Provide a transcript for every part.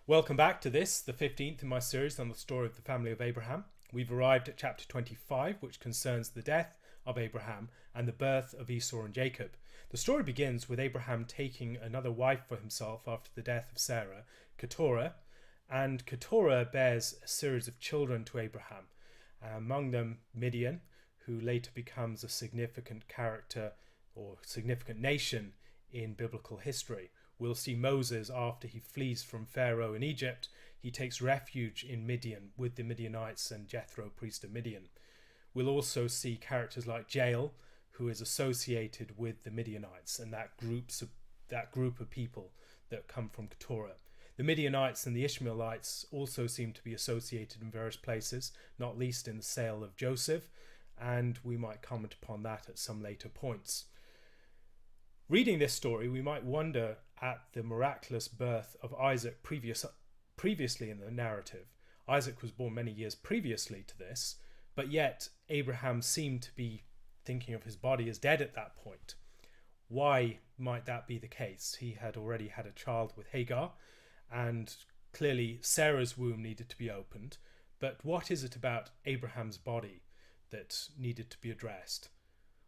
Welcome back to this, the 15th in my series on the story of the family of Abraham. We've arrived at chapter 25, which concerns the death of Abraham and the birth of Esau and Jacob. The story begins with Abraham taking another wife for himself after the death of Sarah, Keturah, and Keturah bears a series of children to Abraham, among them Midian, who later becomes a significant character or significant nation in biblical history. We'll see Moses after he flees from Pharaoh in Egypt. He takes refuge in Midian with the Midianites and Jethro, priest of Midian. We'll also see characters like Jael, who is associated with the Midianites and that group of people that come from Keturah. The Midianites and the Ishmaelites also seem to be associated in various places, not least in the sale of Joseph, and we might comment upon that at some later points. Reading this story, we might wonder at the miraculous birth of Isaac previously in the narrative. Isaac was born many years previously to this, but yet Abraham seemed to be thinking of his body as dead at that point. Why might that be the case? He had already had a child with Hagar, and clearly Sarah's womb needed to be opened. But what is it about Abraham's body that needed to be addressed?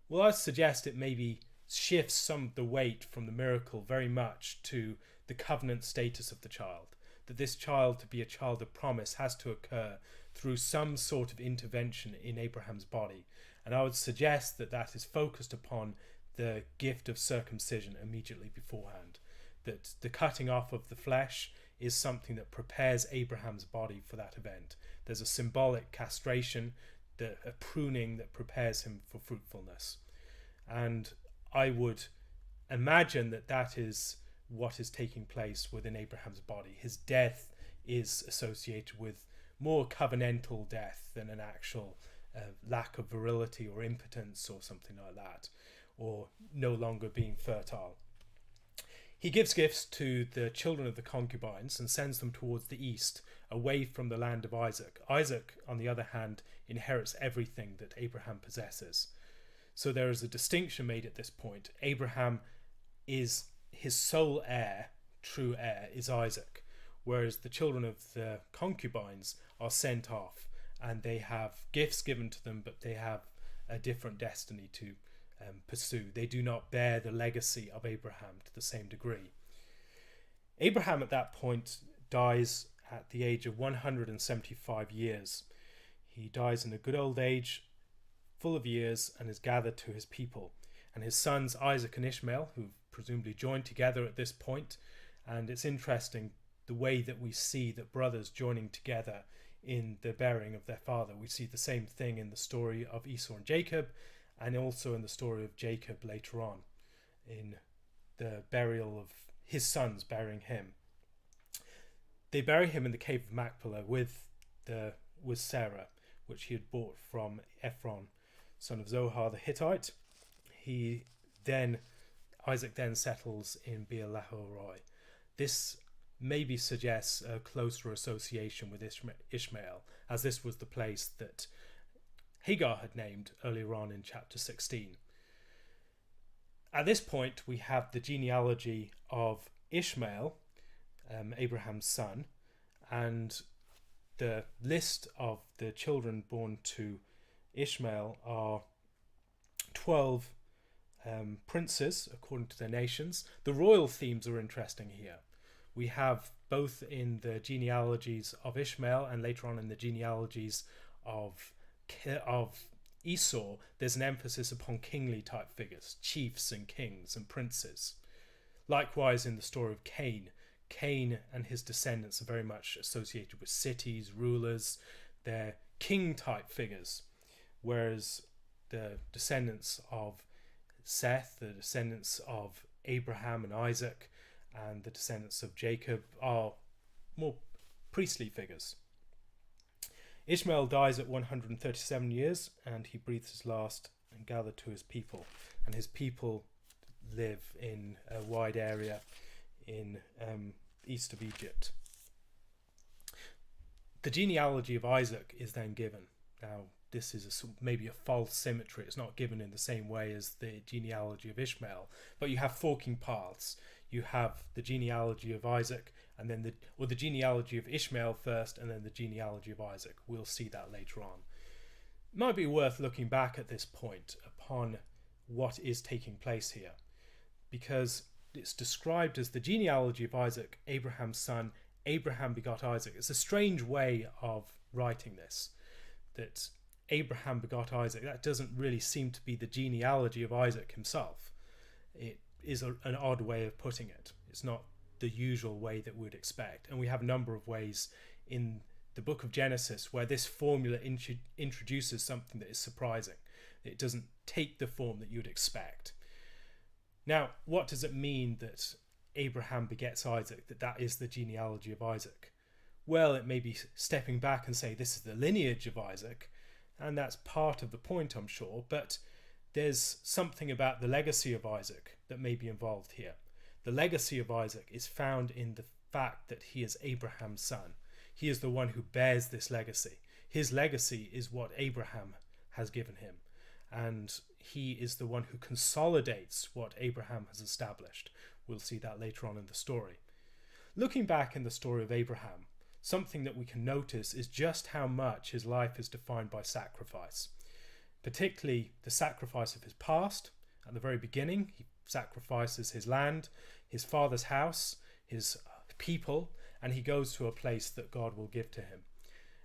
Well, I suggest it maybe shifts some of the weight from the miracle very much to the covenant status of the child. That this child, to be a child of promise, has to occur through some sort of intervention in Abraham's body. And I would suggest that that is focused upon the gift of circumcision immediately beforehand. That the cutting off of the flesh is something that prepares Abraham's body for that event. There's a symbolic castration, a pruning that prepares him for fruitfulness. And I would imagine that that is what is taking place within Abraham's body. His death is associated with more covenantal death than an actual lack of virility or impotence or something like that, or no longer being fertile. He gives gifts to the children of the concubines and sends them towards the east, away from the land of Isaac. Isaac, on the other hand, inherits everything that Abraham possesses. So there is a distinction made at this point. Abraham is his sole heir, true heir, is Isaac, whereas the children of the concubines are sent off and they have gifts given to them, but they have a different destiny to pursue. They do not bear the legacy of Abraham to the same degree. Abraham at that point dies at the age of 175 years. He dies in a good old age, full of years, and is gathered to his people. And his sons Isaac and Ishmael, who presumably joined together at this point. And it's interesting the way that we see that brothers joining together in the burying of their father. We see the same thing in the story of Esau and Jacob, and also in the story of Jacob later on, in the burial of his sons burying him. They bury him in the cave of Machpelah with Sarah, which he had bought from Ephron, son of Zohar the Hittite. Isaac then settles in Beer-lahai-roi. This maybe suggests a closer association with Ishmael, as this was the place that Hagar had named earlier on in chapter 16. At this point, we have the genealogy of Ishmael, Abraham's son, and the list of the children born to Ishmael are 12 princes according to their nations. The royal themes are interesting here. We have both in the genealogies of Ishmael and later on in the genealogies of Esau, there's an emphasis upon kingly type figures, chiefs and kings and princes. Likewise in the story of Cain and his descendants are very much associated with cities, rulers. They're king type figures, whereas the descendants of Seth, the descendants of Abraham and Isaac, and the descendants of Jacob are more priestly figures. Ishmael dies at 137 years, and he breathes his last and gathered to his people. And his people live in a wide area in east of Egypt. The genealogy of Isaac is then given. Now, this is maybe a false symmetry. It's not given in the same way as the genealogy of Ishmael, but you have forking paths. You have the genealogy of Isaac, and then the genealogy of Ishmael first, and then the genealogy of Isaac. We'll see that later on. It might be worth looking back at this point upon what is taking place here, because it's described as the genealogy of Isaac, Abraham's son. Abraham begot Isaac. It's a strange way of writing this, that Abraham begot Isaac. That doesn't really seem to be the genealogy of Isaac himself. It is an odd way of putting it. It's not the usual way that we'd expect. And we have a number of ways in the book of Genesis where this formula introduces something that is surprising. It doesn't take the form that you'd expect. Now, what does it mean that Abraham begets Isaac, that is the genealogy of Isaac? Well, it may be stepping back and say this is the lineage of Isaac, and that's part of the point, I'm sure, but there's something about the legacy of Isaac that may be involved here. The legacy of Isaac is found in the fact that he is Abraham's son. He is the one who bears this legacy. His legacy is what Abraham has given him, and he is the one who consolidates what Abraham has established. We'll see that later on in the story. Looking back in the story of Abraham, something that we can notice is just how much his life is defined by sacrifice, particularly the sacrifice of his past. At the very beginning, he sacrifices his land, his father's house, his people, and he goes to a place that God will give to him.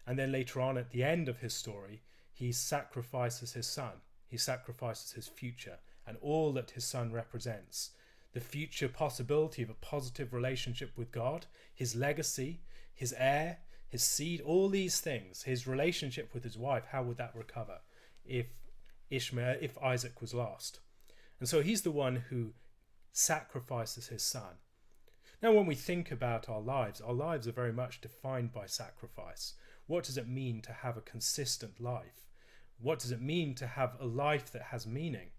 And then later on, at the end of his story, he sacrifices his son. He sacrifices his future and all that his son represents. The future possibility of a positive relationship with God, his legacy, his heir, his seed, all these things, his relationship with his wife, how would that recover if Isaac was lost? And so he's the one who sacrifices his son. Now, when we think about our lives are very much defined by sacrifice. What does it mean to have a consistent life? What does it mean to have a life that has meaning?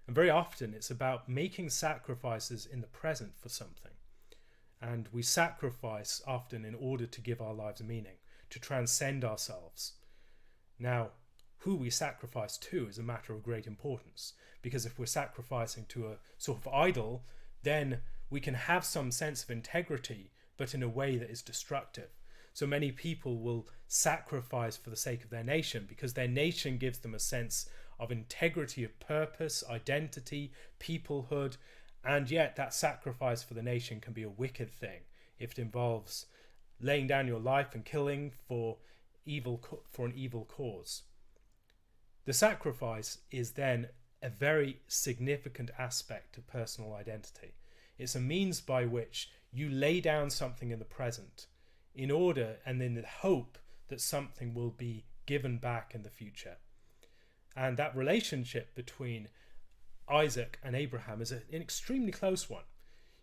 And very often it's about making sacrifices in the present for something. And we sacrifice often in order to give our lives meaning, to transcend ourselves. Now, who we sacrifice to is a matter of great importance, because if we're sacrificing to a sort of idol, then we can have some sense of integrity, but in a way that is destructive. So many people will sacrifice for the sake of their nation because their nation gives them a sense of integrity of purpose, identity, peoplehood, and yet that sacrifice for the nation can be a wicked thing if it involves laying down your life and killing for an evil cause. The sacrifice is then a very significant aspect of personal identity. It's a means by which you lay down something in the present in order and in the hope that something will be given back in the future. And that relationship between Isaac and Abraham is an extremely close one.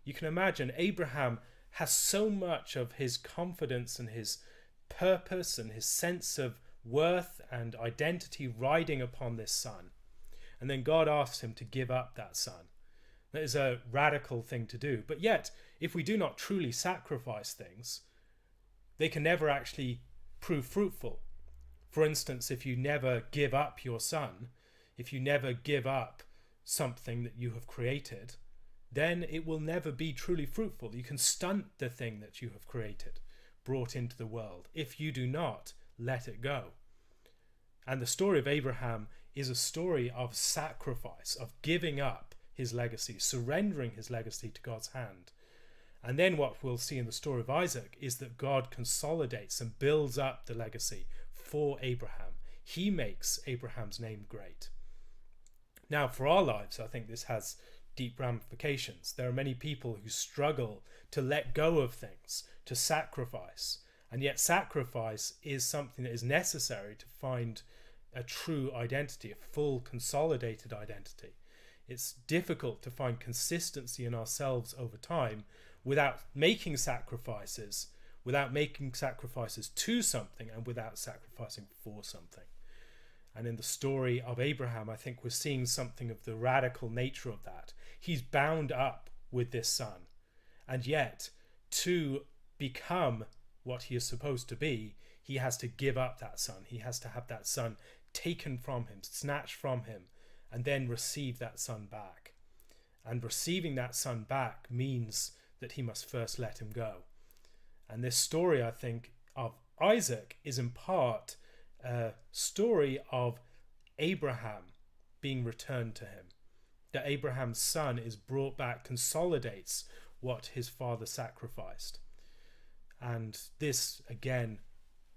You can imagine Abraham has so much of his confidence and his purpose and his sense of worth and identity riding upon this son. And then God asks him to give up that son. That is a radical thing to do. But yet, if we do not truly sacrifice things, they can never actually prove fruitful. For instance, if you never give up your son, if you never give up something that you have created, then it will never be truly fruitful. You can stunt the thing that you have created, brought into the world, if you do not let it go. And the story of Abraham is a story of sacrifice, of giving up his legacy, surrendering his legacy to God's hand. And then what we'll see in the story of Isaac is that God consolidates and builds up the legacy for Abraham. He makes Abraham's name great. Now, for our lives, I think this has deep ramifications. There are many people who struggle to let go of things, to sacrifice. And yet sacrifice is something that is necessary to find a true identity, a full consolidated identity. It's difficult to find consistency in ourselves over time without making sacrifices to something and without sacrificing for something. And in the story of Abraham, I think we're seeing something of the radical nature of that. He's bound up with this son, and yet to become what he is supposed to be, he has to give up that son. He has to have that son taken from him, snatched from him, and then receive that son back. And receiving that son back means that he must first let him go. And this story, I think, of Isaac is in part a story of Abraham being returned to him. That Abraham's son is brought back, consolidates what his father sacrificed. And this, again,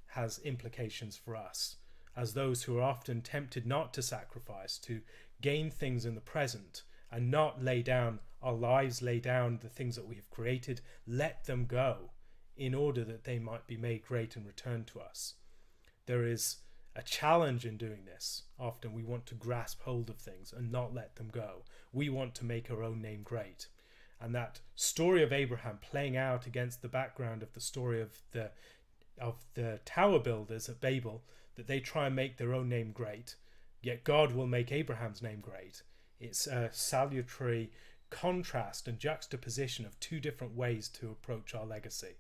has implications for us as those who are often tempted not to sacrifice, to gain things in the present and not lay down our lives, lay down the things that we have created, let them go in order that they might be made great and returned to us. There is a challenge in doing this. Often we want to grasp hold of things and not let them go. We want to make our own name great. And that story of Abraham playing out against the background of the story of the tower builders at Babel, that they try and make their own name great, yet God will make Abraham's name great. It's a salutary contrast and juxtaposition of two different ways to approach our legacy.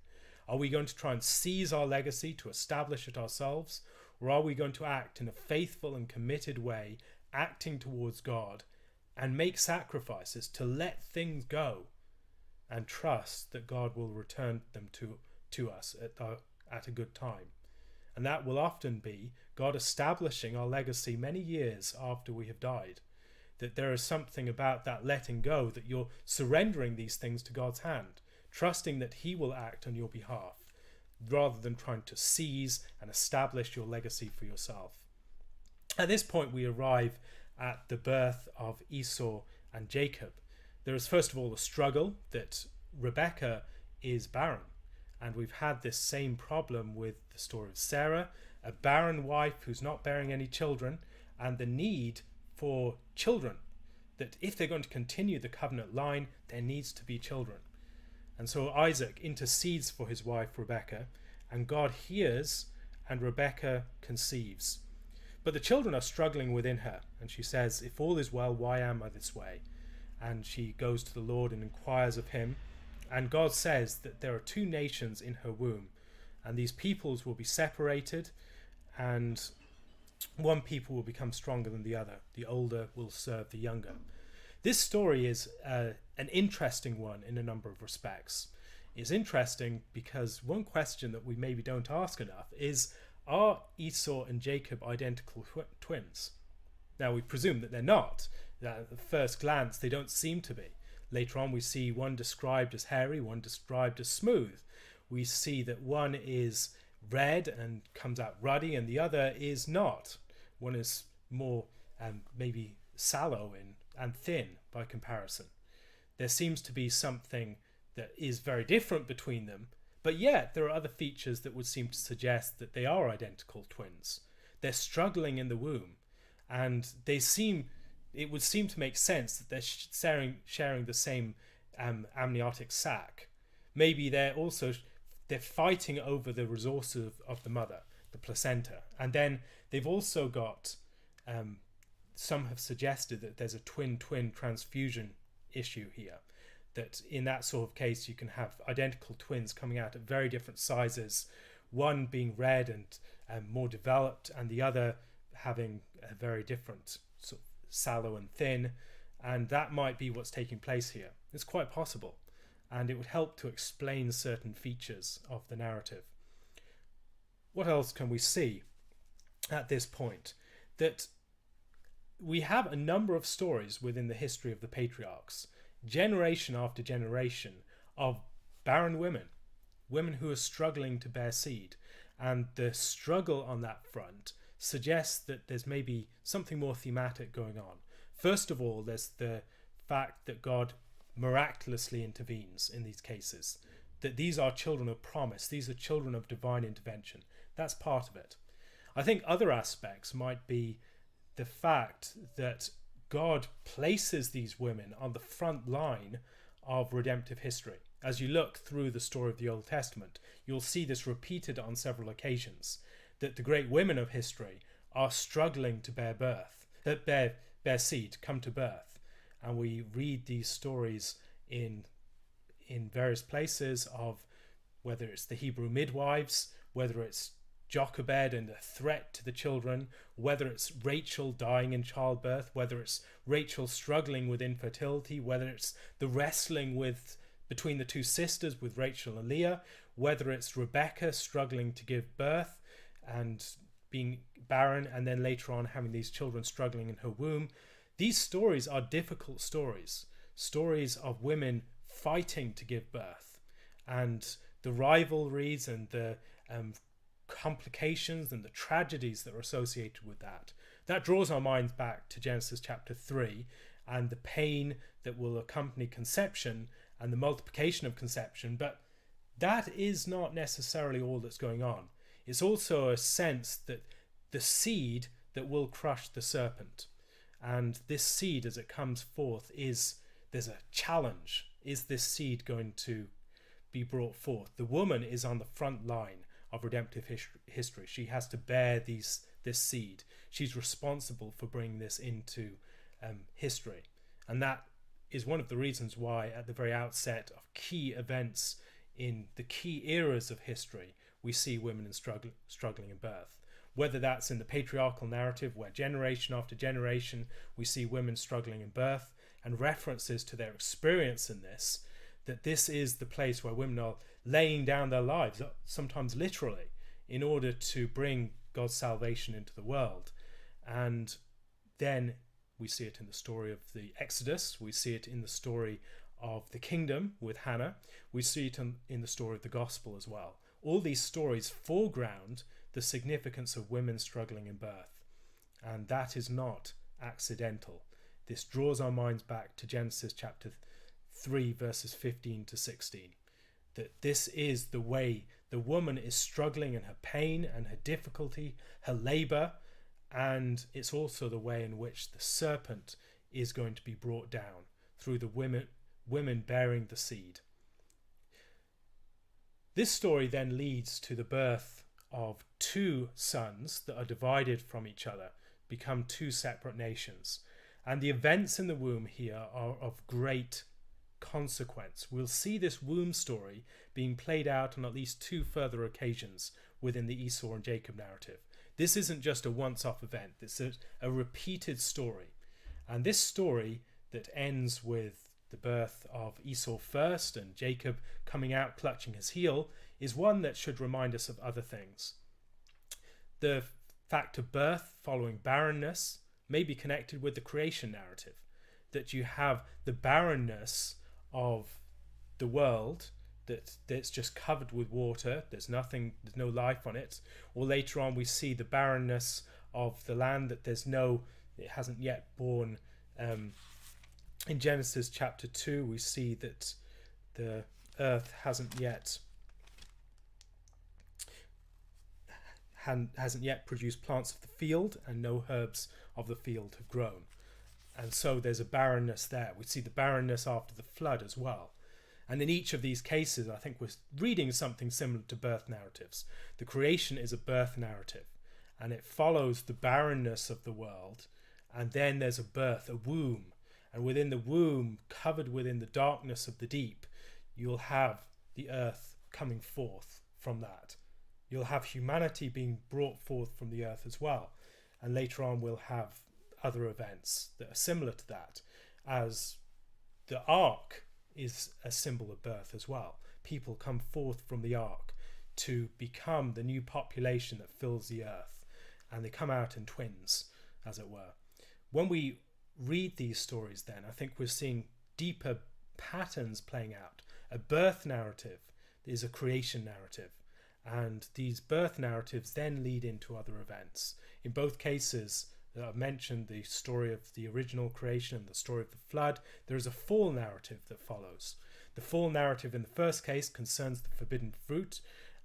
Are we going to try and seize our legacy to establish it ourselves, or are we going to act in a faithful and committed way, acting towards God, and make sacrifices to let things go and trust that God will return them to us at a good time? And that will often be God establishing our legacy many years after we have died. That there is something about that letting go, that you're surrendering these things to God's hand, trusting that he will act on your behalf, rather than trying to seize and establish your legacy for yourself. At this point, we arrive at the birth of Esau and Jacob. There is first of all a struggle that Rebekah is barren. And we've had this same problem with the story of Sarah, a barren wife who's not bearing any children, and the need for children. That if they're going to continue the covenant line, there needs to be children. And so Isaac intercedes for his wife Rebekah, and God hears, and Rebekah conceives. But the children are struggling within her, and she says, "If all is well, why am I this way?" And she goes to the Lord and inquires of him. And God says that there are two nations in her womb, and these peoples will be separated, and one people will become stronger than the other. The older will serve the younger. This story is an interesting one in a number of respects. It's interesting because one question that we maybe don't ask enough is, are Esau and Jacob identical twins? Now, we presume that they're not. At first glance, they don't seem to be. Later on, we see one described as hairy, one described as smooth. We see that one is red and comes out ruddy, and the other is not. One is more maybe sallow and thin by comparison. There seems to be something that is very different between them, but yet there are other features that would seem to suggest that they are identical twins. They're struggling in the womb, and it would seem to make sense that they're sharing the same amniotic sac. Maybe they're fighting over the resources of the mother, the placenta. And then they've also got, some have suggested that there's a twin transfusion issue here. That in that sort of case, you can have identical twins coming out at very different sizes, one being red and more developed, and the other having a very different sort of sallow and thin, and that might be what's taking place here. It's quite possible, and it would help to explain certain features of the narrative. What else can we see at this point? That we have a number of stories within the history of the patriarchs, generation after generation, of barren women who are struggling to bear seed, and the struggle on that front suggests that there's maybe something more thematic going on. First of all, there's the fact that God miraculously intervenes in these cases, that these are children of promise, these are children of divine intervention. That's part of it. I think other aspects might be the fact that God places these women on the front line of redemptive history. As you look through the story of the Old Testament, you'll see this repeated on several occasions, that the great women of history are struggling to bear seed, come to birth. And we read these stories in various places of whether it's the Hebrew midwives, whether it's Jochebed and the threat to the children, whether it's Rachel dying in childbirth, whether it's Rachel struggling with infertility, whether it's the wrestling with between the two sisters with Rachel and Leah, whether it's Rebecca struggling to give birth and being barren, and then later on having these children struggling in her womb. These stories are difficult stories of women fighting to give birth, and the rivalries and the complications and the tragedies that are associated with that. That draws our minds back to Genesis chapter 3 and the pain that will accompany conception and the multiplication of conception, but that is not necessarily all that's going on. It's also a sense that the seed that will crush the serpent, and this seed as it comes forth there's a challenge. Is this seed going to be brought forth? The woman is on the front line of redemptive history. She has to bear this seed. She's responsible for bringing this into history, and that is one of the reasons why at the very outset of key events in the key eras of history we see women struggling in birth. Whether that's in the patriarchal narrative, where generation after generation we see women struggling in birth, and references to their experience in this, that this is the place where women are laying down their lives, sometimes literally, in order to bring God's salvation into the world. And then we see it in the story of the Exodus, we see it in the story of the kingdom with Hannah, we see it in the story of the gospel as well. All these stories foreground the significance of women struggling in birth, and that is not accidental. This draws our minds back to Genesis chapter 3 verses 15 to 16, that this is the way the woman is struggling in her pain and her difficulty, her labor, and it's also the way in which the serpent is going to be brought down through the women bearing the seed. This story then leads to the birth of two sons that are divided from each other, become two separate nations. And the events in the womb here are of great consequence. We'll see this womb story being played out on at least two further occasions within the Esau and Jacob narrative. This isn't just a once-off event, this is a repeated story. And this story that ends with the birth of Esau first and Jacob coming out clutching his heel is one that should remind us of other things. The fact of birth following barrenness may be connected with the creation narrative, that you have the barrenness of the world, that's just covered with water, there's no life on it, or later on we see the barrenness of the land, that it hasn't yet borne. In Genesis chapter 2 we see that the earth hasn't yet produced plants of the field, and no herbs of the field have grown. And so there's a barrenness there. We see the barrenness after the flood as well. And in each of these cases, I think we're reading something similar to birth narratives. The creation is a birth narrative, and it follows the barrenness of the world, and then there's a birth, a womb. And within the womb, covered within the darkness of the deep, you'll have the earth coming forth from that. You'll have humanity being brought forth from the earth as well. And later on we'll have other events that are similar to that, as the ark is a symbol of birth as well. People come forth from the ark to become the new population that fills the earth, and they come out in twins, as it were. When we read these stories then, I think we're seeing deeper patterns playing out. A birth narrative is a creation narrative, and these birth narratives then lead into other events. In both cases, I've mentioned the story of the original creation and the story of the flood. There is a fall narrative that follows. The fall narrative in the first case concerns the forbidden fruit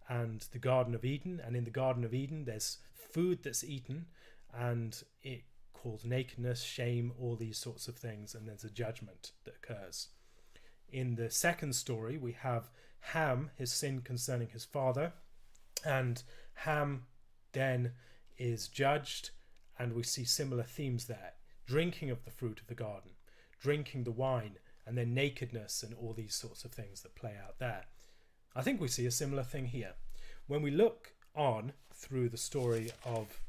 and the Garden of Eden, and in the Garden of Eden there's food that's eaten, and it cause nakedness, shame, all these sorts of things, and there's a judgment that occurs. In the second story we have Ham, his sin concerning his father, and Ham then is judged, and we see similar themes there. Drinking of the fruit of the garden, drinking the wine, and then nakedness and all these sorts of things that play out there. I think we see a similar thing here. When we look on through the story of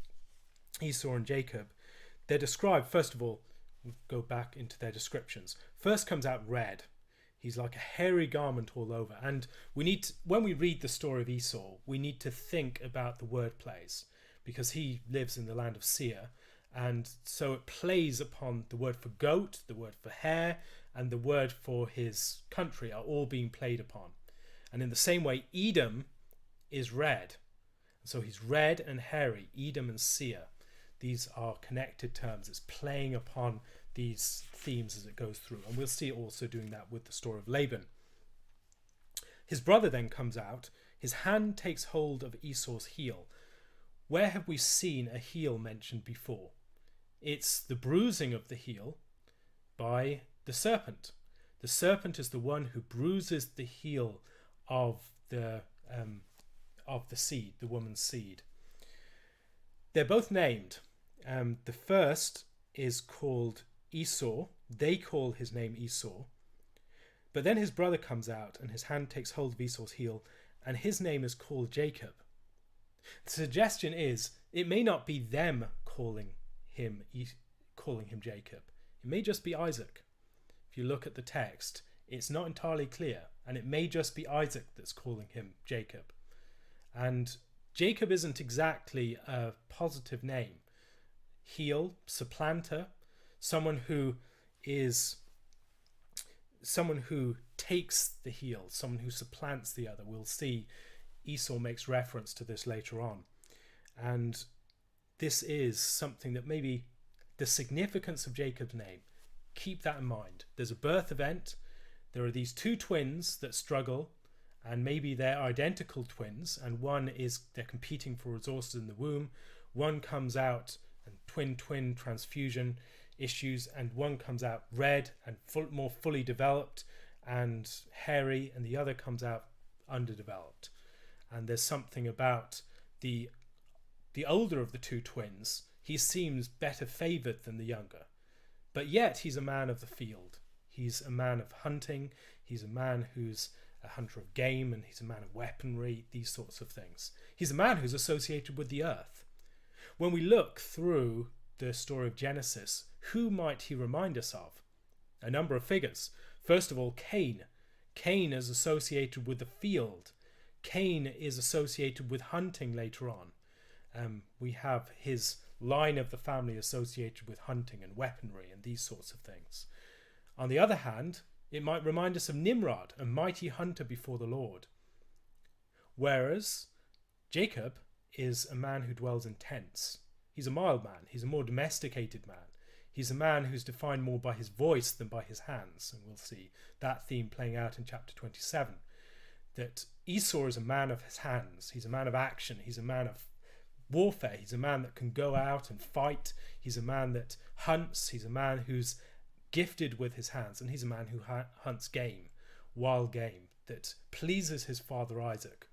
Esau and Jacob, they're described, first of all, we'll go back into their descriptions. First comes out red. He's like a hairy garment all over. And when we read the story of Esau, we need to think about the word plays, because he lives in the land of Seir. And so it plays upon the word for goat, the word for hair, and the word for his country are all being played upon. And in the same way, Edom is red. So he's red and hairy, Edom and Seir. These are connected terms. It's playing upon these themes as it goes through. And we'll see it also doing that with the story of Laban. His brother then comes out. His hand takes hold of Esau's heel. Where have we seen a heel mentioned before? It's the bruising of the heel by the serpent. The serpent is the one who bruises the heel of the seed, the woman's seed. They're both named. The first is called Esau. They call his name Esau. But then his brother comes out and his hand takes hold of Esau's heel, and his name is called Jacob. The suggestion is it may not be them calling him Jacob. It may just be Isaac. If you look at the text, it's not entirely clear, and it may just be Isaac that's calling him Jacob. And Jacob isn't exactly a positive name. Heel, supplanter, someone who takes the heel, someone who supplants the other. We'll see Esau makes reference to this later on. And this is something that maybe the significance of Jacob's name, keep that in mind. There's a birth event. There are these two twins that struggle, and maybe they're identical twins, and they're competing for resources in the womb. One comes out and twin transfusion issues, and one comes out red and more fully developed and hairy, and the other comes out underdeveloped. And there's something about the older of the two twins. He seems better favored than the younger, but yet he's a man of the field. He's a man of hunting. He's a man who's a hunter of game, and he's a man of weaponry, these sorts of things. He's a man who's associated with the earth. When we look through the story of Genesis, who might he remind us of? A number of figures. First of all, Cain. Cain is associated with the field. Cain is associated with hunting later on. We have his line of the family associated with hunting and weaponry and these sorts of things. On the other hand, it might remind us of Nimrod, a mighty hunter before the Lord. Whereas Jacob is a man who dwells in tents. He's a mild man. He's a more domesticated man. He's a man who's defined more by his voice than by his hands. And we'll see that theme playing out in chapter 27. That Esau is a man of his hands. He's a man of action. He's a man of warfare. He's a man that can go out and fight. He's a man that hunts. He's a man who's gifted with his hands, and he's a man who hunts game, wild game, that pleases his father Isaac.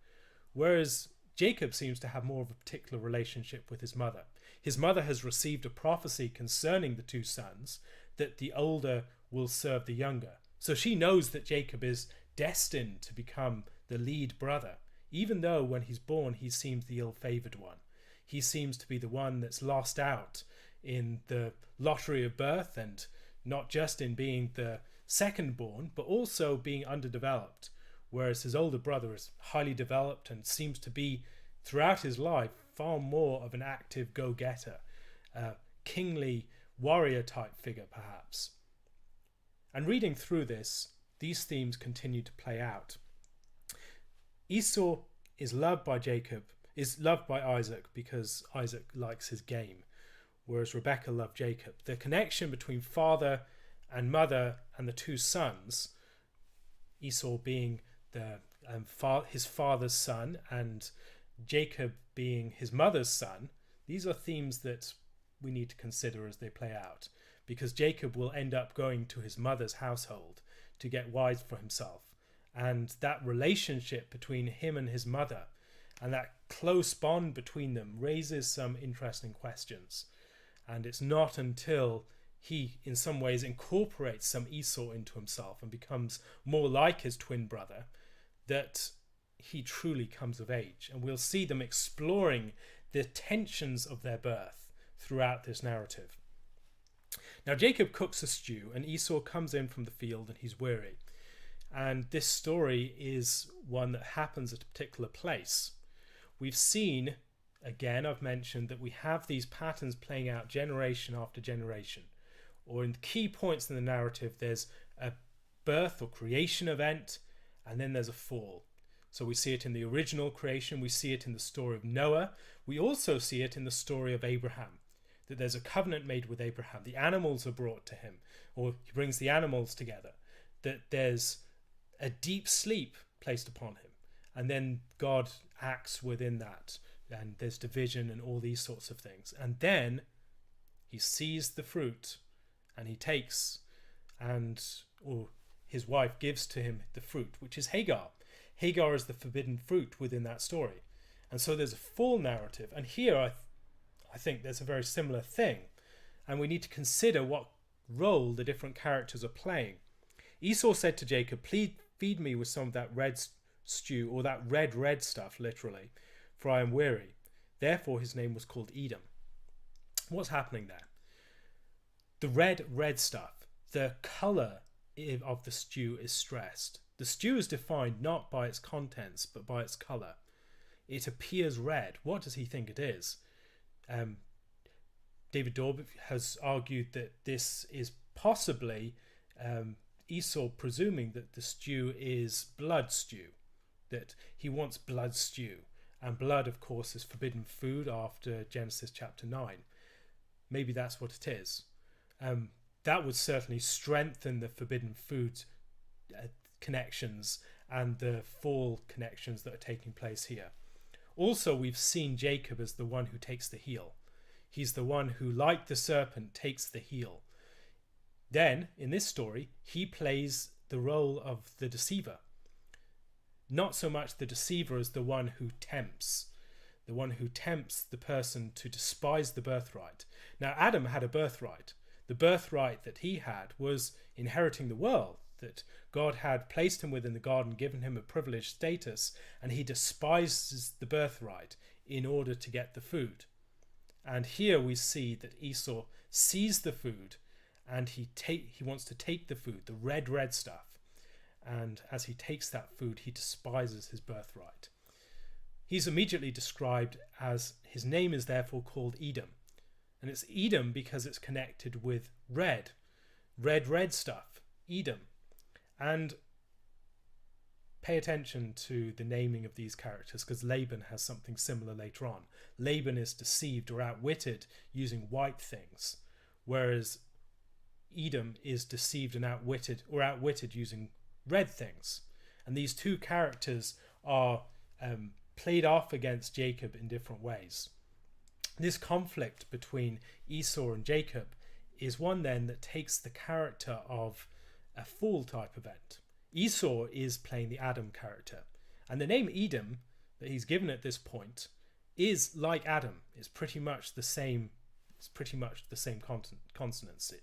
Whereas Jacob seems to have more of a particular relationship with his mother. His mother has received a prophecy concerning the two sons, that the older will serve the younger. So she knows that Jacob is destined to become the lead brother, even though when he's born he seems the ill-favoured one. He seems to be the one that's lost out in the lottery of birth, and not just in being the second born, but also being underdeveloped, whereas his older brother is highly developed and seems to be, throughout his life, far more of an active go-getter, kingly warrior type figure perhaps. And reading through this, these themes continue to play out. Esau is loved by Isaac because Isaac likes his game, whereas Rebekah loved Jacob. The connection between father and mother and the two sons, Esau being his father's son and Jacob being his mother's son, these are themes that we need to consider as they play out, because Jacob will end up going to his mother's household to get wives for himself, and that relationship between him and his mother and that close bond between them raises some interesting questions. And it's not until he, in some ways, incorporates some Esau into himself and becomes more like his twin brother that he truly comes of age. And we'll see them exploring the tensions of their birth throughout this narrative. Now Jacob cooks a stew, and Esau comes in from the field and he's weary. And this story is one that happens at a particular place. We've seen, again, I've mentioned that we have these patterns playing out generation after generation. Or in key points in the narrative, there's a birth or creation event, and then there's a fall. So we see it in the original creation, we see it in the story of Noah, we also see it in the story of Abraham, that there's a covenant made with Abraham. The animals are brought to him, or he brings the animals together, that there's a deep sleep placed upon him, and then God acts within that, and there's division and all these sorts of things. And then he sees the fruit, and he takes, or his wife gives to him the fruit, which is Hagar. Hagar is the forbidden fruit within that story. And so there's a fall narrative. And here I think there's a very similar thing. And we need to consider what role the different characters are playing. Esau said to Jacob, "Please feed me with some of that red stew," or that red stuff, literally, "for I am weary." Therefore his name was called Edom. What's happening there? The red stuff, the colour of the stew is stressed. The stew is defined not by its contents, but by its colour. It appears red. What does he think it is? David Dorb has argued that this is possibly Esau presuming that the stew is blood stew, that he wants blood stew. And blood, of course, is forbidden food after Genesis chapter 9. Maybe that's what it is. That would certainly strengthen the forbidden food connections and the fall connections that are taking place here. Also, we've seen Jacob as the one who takes the heel. He's the one who, like the serpent, takes the heel. Then, in this story, he plays the role of the deceiver. Not so much the deceiver as the one who tempts. The one who tempts the person to despise the birthright. Now, Adam had a birthright. The birthright that he had was inheriting the world, that God had placed him within the garden, given him a privileged status, and he despises the birthright in order to get the food. And here we see that Esau sees the food, and he wants to take the food, the red stuff. And as he takes that food, he despises his birthright. He's immediately described as, his name is therefore called Edom. And it's Edom because it's connected with red stuff, Edom. And pay attention to the naming of these characters, because Laban has something similar later on. Laban is deceived or outwitted using white things, whereas Edom is deceived and outwitted using red things. And these two characters are played off against Jacob in different ways. This conflict between Esau and Jacob is one then that takes the character of a fall type event. Esau is playing the Adam character, and the name Edom that he's given at this point is like Adam. It's pretty much the same. It's pretty much the same consonants.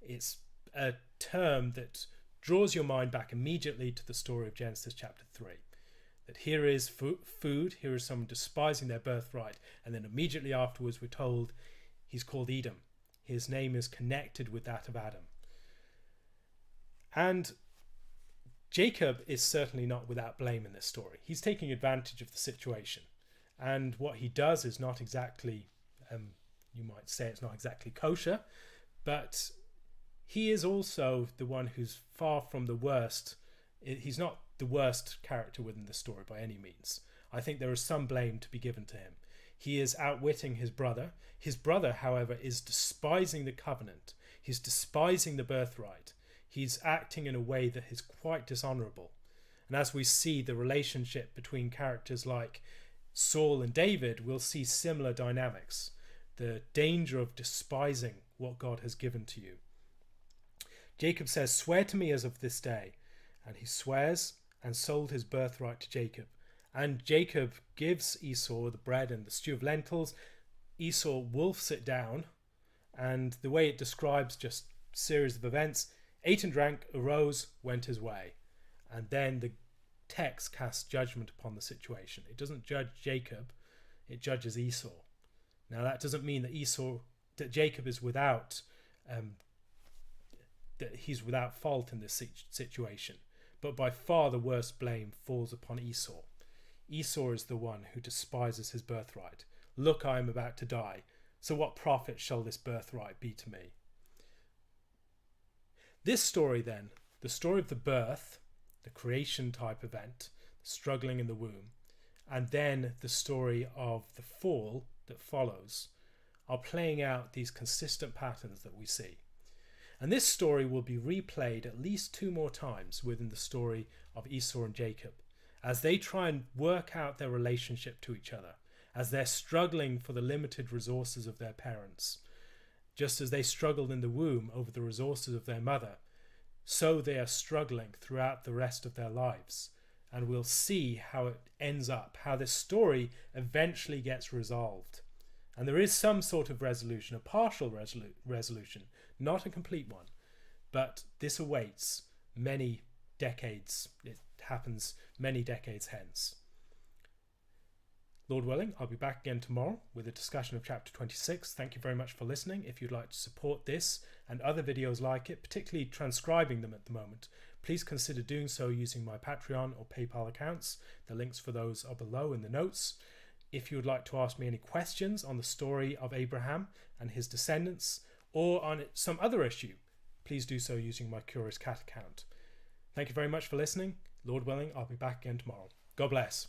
It's a term that draws your mind back immediately to the story of Genesis chapter 3. That here is food, here is someone despising their birthright, and then immediately afterwards we're told he's called Edom. His name is connected with that of Adam. And Jacob is certainly not without blame in this story. He's taking advantage of the situation, and what he does is not exactly, you might say it's not exactly kosher, but he is also the one who's far from the worst. He's not the worst character within the story by any means. I think there is some blame to be given to him. He is outwitting his brother. His brother, however, is despising the covenant. He's despising the birthright. He's acting in a way that is quite dishonorable. And as we see the relationship between characters like Saul and David, we'll see similar dynamics. The danger of despising what God has given to you. Jacob says, "Swear to me as of this day." And he swears and sold his birthright to Jacob. And Jacob gives Esau the bread and the stew of lentils. Esau wolfs it down. And the way it describes just a series of events, ate and drank, arose, went his way. And then the text casts judgment upon the situation. It doesn't judge Jacob, it judges Esau. Now that doesn't mean that Jacob is without, that he's without fault in this situation. but by far the worst blame falls upon Esau. Esau is the one who despises his birthright. Look, I am about to die, so what profit shall this birthright be to me? This story then, the story of the birth, the creation type event, the struggling in the womb, and then the story of the fall that follows, are playing out these consistent patterns that we see. And this story will be replayed at least 2 more times within the story of Esau and Jacob, as they try and work out their relationship to each other, as they're struggling for the limited resources of their parents. Just as they struggled in the womb over the resources of their mother, so they are struggling throughout the rest of their lives. And we'll see how it ends up, how this story eventually gets resolved. And there is some sort of resolution, a partial resolution, not a complete one. But this awaits many decades. It happens many decades hence. Lord willing, I'll be back again tomorrow with a discussion of chapter 26. Thank you very much for listening. If you'd like to support this and other videos like it, particularly transcribing them at the moment, please consider doing so using my Patreon or PayPal accounts. The links for those are below in the notes. If you would like to ask me any questions on the story of Abraham and his descendants, or on some other issue, please do so using my Curious Cat account. Thank you very much for listening. Lord willing, I'll be back again tomorrow. God bless.